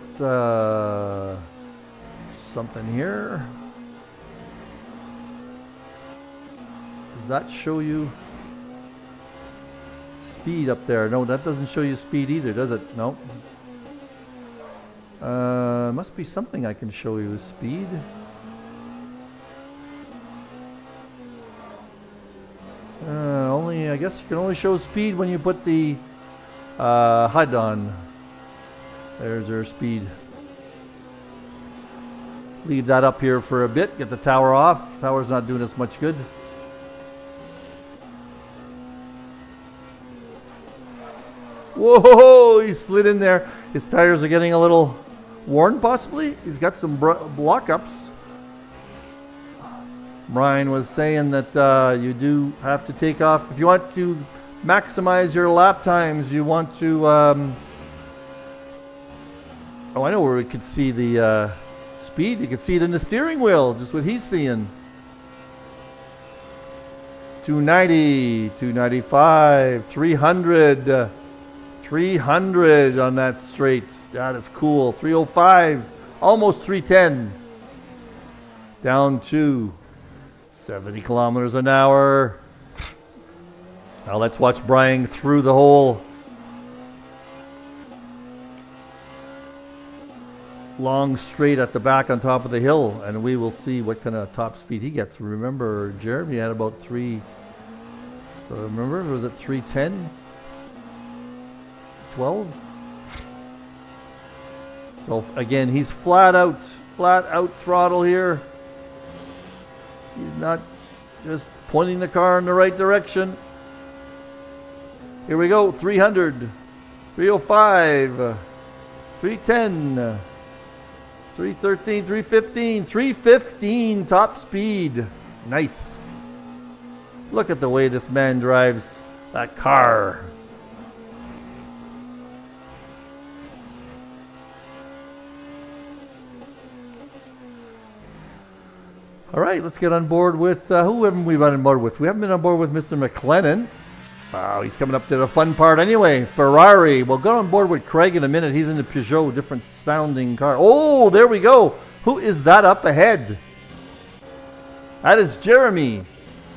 something here. Does that show you speed up there? No, that doesn't show you speed either, does it? No. Must be something I can show you with speed. I guess you can only show speed when you put the HUD on. There's our speed. Leave that up here for a bit. Get the tower off. Tower's not doing us much good. Whoa, he slid in there. His tires are getting a little worn possibly. He's got some block-ups. Brian was saying that you do have to take off. If you want to maximize your lap times, you want to... oh, I know where we could see the speed. You can see it in the steering wheel, just what he's seeing. 290, 295, 300... 300 on that straight. That is cool. 305, almost 310. Down to 70 kilometers an hour. Now let's watch Brian through the whole long straight at the back on top of the hill, and we will see what kind of top speed he gets. Remember, Jeremy had about 3. Remember, was it 310? 12. So again, he's flat out throttle here. He's not just pointing the car in the right direction. Here we go, 300, 305, 310, 313, 315, 315 top speed. Nice. Look at the way this man drives that car. All right, let's get on board with, who haven't we been on board with? We haven't been on board with Mr. McLennan. Wow, he's coming up to the fun part anyway. Ferrari. We'll go on board with Craig in a minute. He's in the Peugeot, different sounding car. Oh, there we go. Who is that up ahead? That is Jeremy.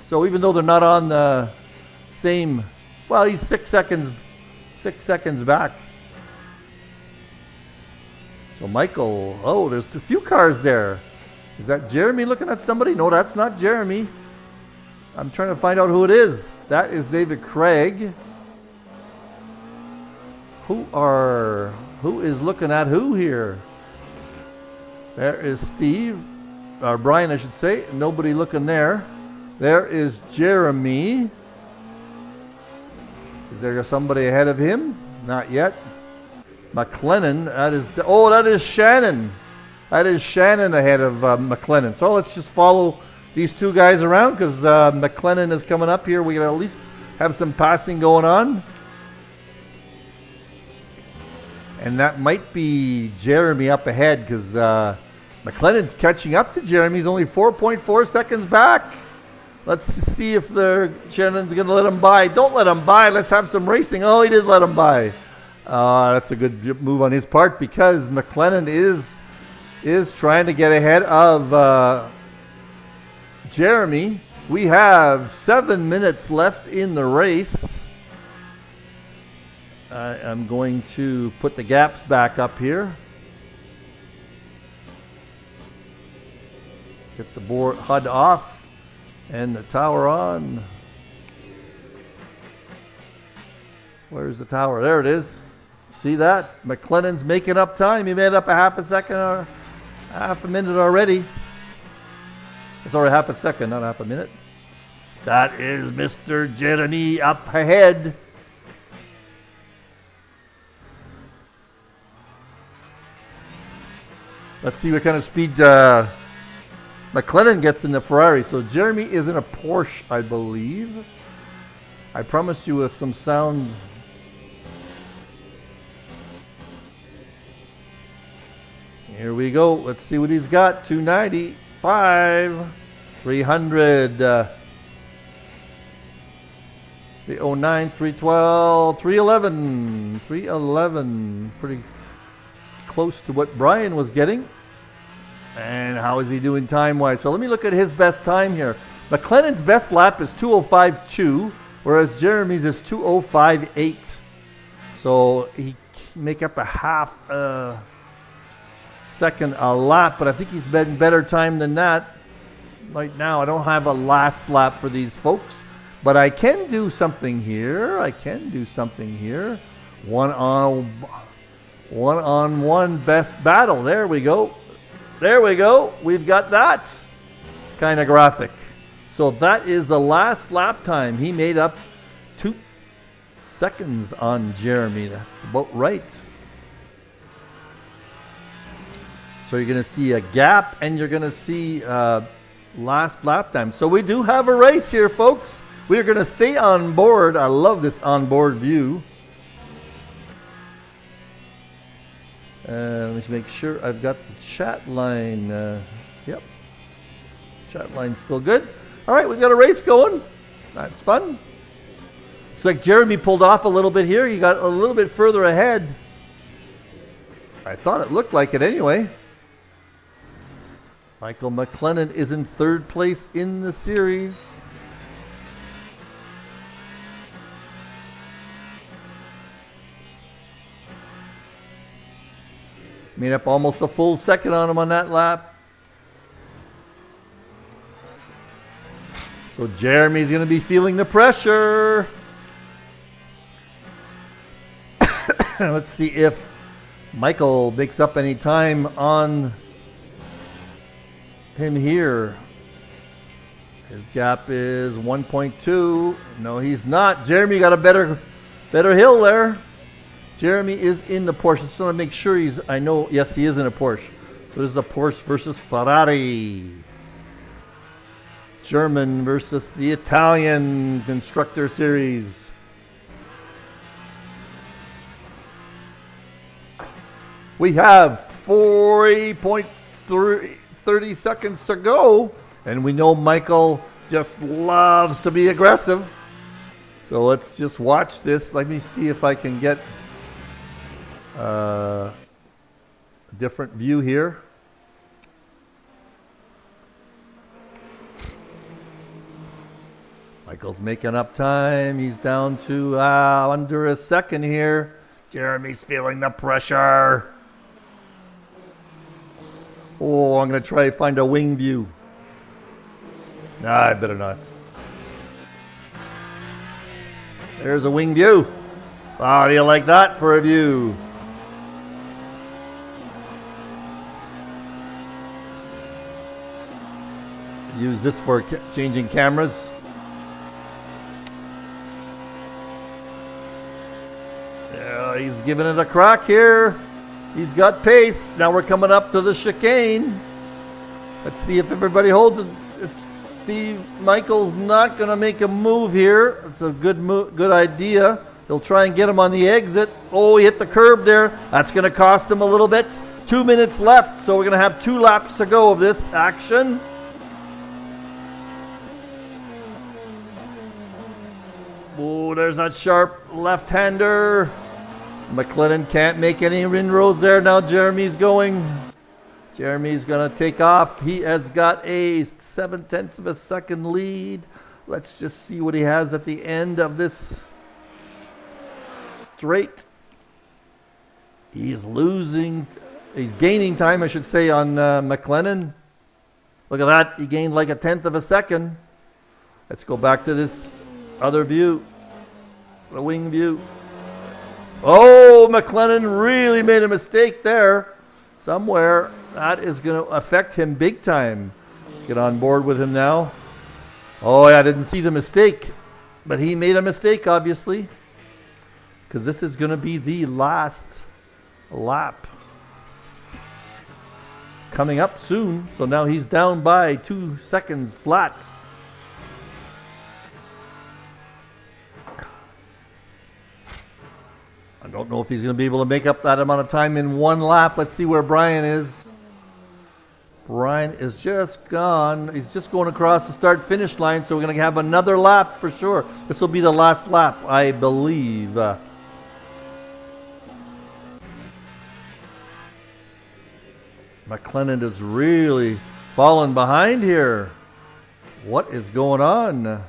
So even though they're not on the same, well, he's 6 seconds back. So Michael, oh, there's a few cars there. Is that Jeremy looking at somebody? No, that's not Jeremy. I'm trying to find out who it is. That is David Craig. Who is looking at who here? There is Steve, or Brian, I should say. Nobody looking there. There is Jeremy. Is there somebody ahead of him? Not yet. McLennan, that is Shannon. That is Shannon ahead of McLennan. So let's just follow these two guys around because McLennan is coming up here. We can at least have some passing going on. And that might be Jeremy up ahead because McLennan's catching up to Jeremy. He's only 4.4 seconds back. Let's see if Shannon's going to let him by. Don't let him by. Let's have some racing. Oh, he did let him by. That's a good move on his part because McLennan is trying to get ahead of Jeremy. We have 7 minutes left in the race. I'm going to put the gaps back up here. Get the board HUD off and the tower on. Where's the tower? There it is. See that? McLennan's making up time. He made up a half a second or half a minute already. It's already half a second, not half a minute. That is Mr. Jeremy up ahead. Let's see what kind of speed McLennan gets in the Ferrari. So Jeremy is in a Porsche, I believe. I promise you with some sound. Here we go. Let's see what he's got. 295, 300, 309, 312, 311, 311. Pretty close to what Brian was getting. And how is he doing time-wise? So let me look at his best time here. McLennan's best lap is 2:05.2, whereas Jeremy's is 2:05.8. So he make up a half second a lap, but I think he's been better time than that. Right now, I don't have a last lap for these folks, but I can do something here. One-on-one best battle. There we go. We've got that kind of graphic. So that is the last lap time. He made up 2 seconds on Jeremy. That's about right. So you're going to see a gap and you're going to see last lap time. So we do have a race here, folks. We are going to stay on board. I love this onboard view. Let me make sure I've got the chat line. Yep. Chat line's still good. All right, we've got a race going. That's fun. Looks like Jeremy pulled off a little bit here. He got a little bit further ahead. I thought it looked like it anyway. Michael McLennan is in 3rd place in the series. Made up almost a full second on him on that lap. So Jeremy's going to be feeling the pressure. Let's see if Michael makes up any time on him here. His gap is 1.2. No, he's not. Jeremy got a better hill there. Jeremy is in the Porsche. Just want to make sure yes, he is in a Porsche. So this is a Porsche versus Ferrari. German versus the Italian Constructor Series. We have 40.30 seconds to go. And we know Michael just loves to be aggressive. So let's just watch this. Let me see if I can get a different view here. Michael's making up time. He's down to under a second here. Jeremy's feeling the pressure. Oh, I'm going to try to find a wing view. Nah, I better not. There's a wing view. How do you like that for a view? Use this for changing cameras. Yeah, he's giving it a crack here. He's got pace. Now we're coming up to the chicane. Let's see if everybody holds it. If Michael's not going to make a move here. It's a good idea. They'll try and get him on the exit. Oh, he hit the curb there. That's going to cost him a little bit. 2 minutes left, so we're going to have 2 laps to go of this action. Oh, there's that sharp left-hander. McLennan can't make any inroads there. Now Jeremy's going. Jeremy's going to take off. He has got a 0.7 of a second lead. Let's just see what he has at the end of this straight. He's gaining time, I should say, on McLennan. Look at that. He gained like a 1/10 of a second. Let's go back to this other view, the wing view. Oh, McLennan really made a mistake there. Somewhere. That is going to affect him big time. Get on board with him now. Oh, yeah, I didn't see the mistake. But he made a mistake, obviously. Because this is going to be the last lap. Coming up soon. So now he's down by 2 seconds flat. I don't know if he's going to be able to make up that amount of time in one lap. Let's see where Brian is. Brian is just gone. He's just going across the start-finish line, so we're going to have another lap for sure. This will be the last lap, I believe. McLennan is really falling behind here. What is going on?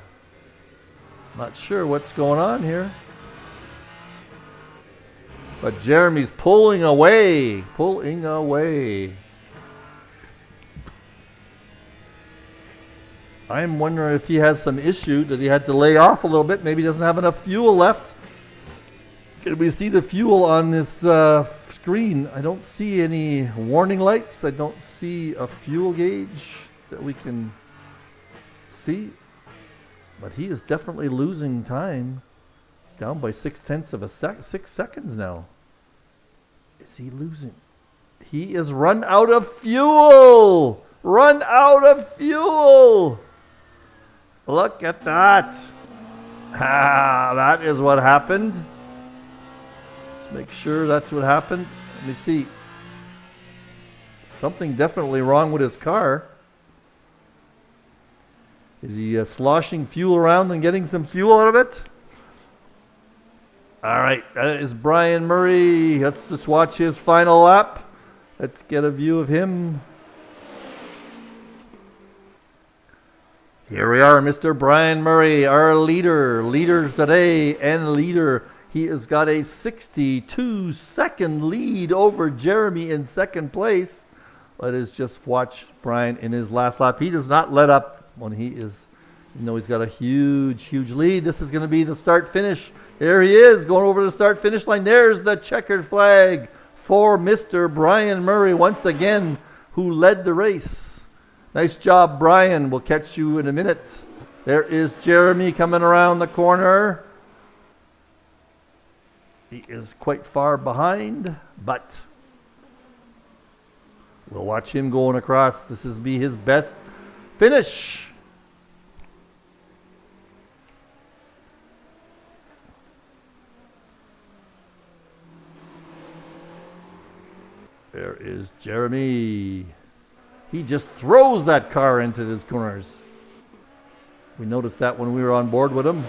Not sure what's going on here. But Jeremy's pulling away. Pulling away. I'm wondering if he has some issue that he had to lay off a little bit. Maybe he doesn't have enough fuel left. Can we see the fuel on this screen? I don't see any warning lights. I don't see a fuel gauge that we can see. But he is definitely losing time. Down by 0.6 of a 6 seconds now. Is he losing? He is run out of fuel. Run out of fuel. Look at that. That is what happened. Let's make sure that's what happened. Let me see. Something definitely wrong with his car. Is he sloshing fuel around and getting some fuel out of it? All right, that is Brian Murray. Let's just watch his final lap. Let's get a view of him. Here we are, Mr. Brian Murray, our leader today and leader. He has got a 62-second lead over Jeremy in second place. Let us just watch Brian in his last lap. He does not let up when he is, you know, he's got a huge lead. This is going to be the start-finish. There he is, going over the start-finish line. There's the checkered flag for Mr. Brian Murray once again, who led the race. Nice job, Brian. We'll catch you in a minute. There is Jeremy coming around the corner. He is quite far behind, but we'll watch him going across. This is be his best finish. There is Jeremy. He just throws that car into those corners. We noticed that when we were on board with him.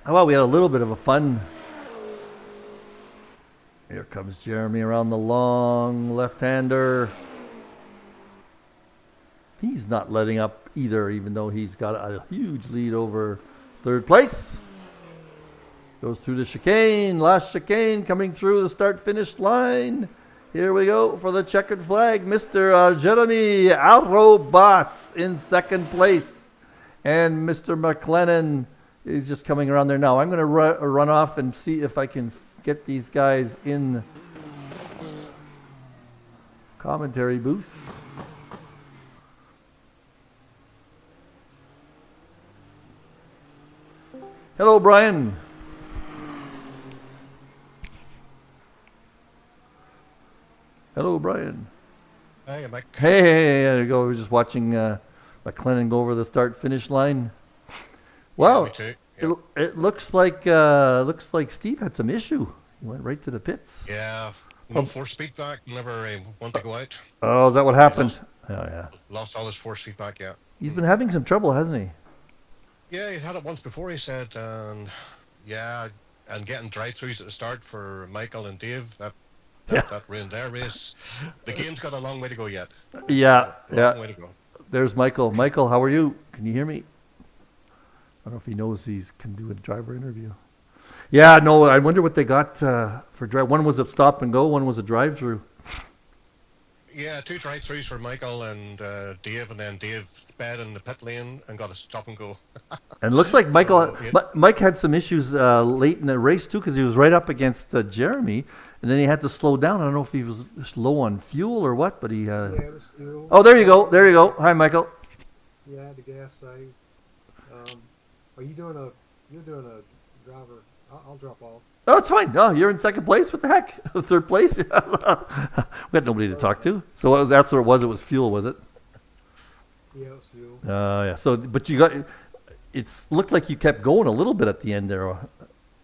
Oh, well, we had a little bit of a fun. Here comes Jeremy around the long left-hander. He's not letting up either, even though he's got a huge lead over third place. Goes through the chicane, last chicane, coming through the start-finish line. Here we go for the checkered flag. Mr. Jeremy Arrobas in second place. And Mr. McLennan is just coming around there now. I'm going to run off and see if I can get these guys in commentary booth. Hello, Brian. Hello, Brian.
Hey, I'm back.
Hey, there you go. We're just watching McLennan go over the start-finish line. Well,
Me too. Yeah.
it looks like Steve had some issue. He went right to the pits.
Yeah, no force feedback. Never want to go out.
Oh, is that what happened? Oh, yeah.
Lost all his force feedback. Yeah.
He's been having some trouble, hasn't he?
Yeah, he had it once before. He said, and getting drive-throughs at the start for Michael and Dave. That ruined their race. The game's got a long way to go yet.
Yeah,
Long way to go.
There's Michael. Michael, how are you? Can you hear me? I don't know if he knows he can do a driver interview. Yeah, no, I wonder what they got for drive. One was a stop and go, one was a drive-through.
Yeah, 2 drive-throughs for Michael and Dave, and then Dave sped in the pit lane and got a stop and go.
And it looks like Michael,
So,
Mike had some issues late in the race too, because he was right up against Jeremy, and then he had to slow down. I don't know if he was just low on fuel or what, but he.
Yeah, it was fuel.
Oh, there you go. There you go. Hi, Michael.
Yeah, the gas saved. Are you doing a? You're doing a driver. I'll drop off.
Oh, it's fine. No, you're in second place. What the heck? Third place? We had nobody to talk to. So that's what it was. It was fuel, was it?
Yeah, it was fuel.
Yeah. So, but you got. It's looked like you kept going a little bit at the end there.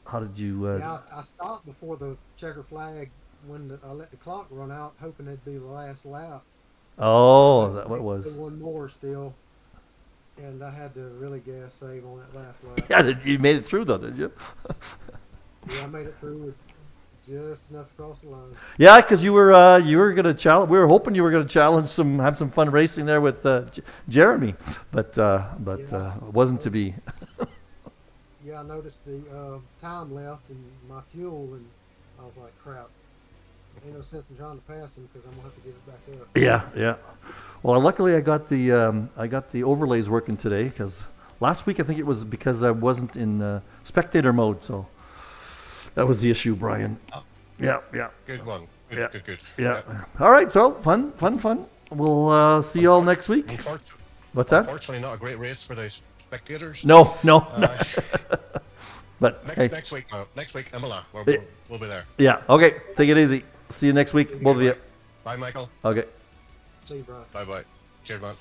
How did you?
Yeah, I stopped before the checker flag when I let the clock run out, hoping it'd be the last lap.
Oh, that what it was.
One more still, and I had to really gas save on that last lap.
Yeah, you made it through though, did you?
Yeah, I made it through with just enough to cross the line.
Yeah, because you were gonna challenge. We were hoping you were gonna challenge have some fun racing there with Jeremy, but it wasn't to be.
Yeah, I noticed the time left and my fuel, and I was like, crap. Ain't no sense in trying to pass him because I'm gonna have to give it back up.
Yeah. Well, luckily I got the overlays working today, because last week I think it was because I wasn't in spectator mode, so that was the issue, Brian. Yeah.
Good one.
Yeah.
Good.
Yeah. All right. So fun. We'll see you all next week. What's that?
Unfortunately, not a great race for the spectators.
No. But
Next week, Imola, we'll be there.
Yeah. Okay. Take it easy. See you next week, both of you.
Bye, Michael.
Okay.
See you, Brian.
Bye. Cheers, man.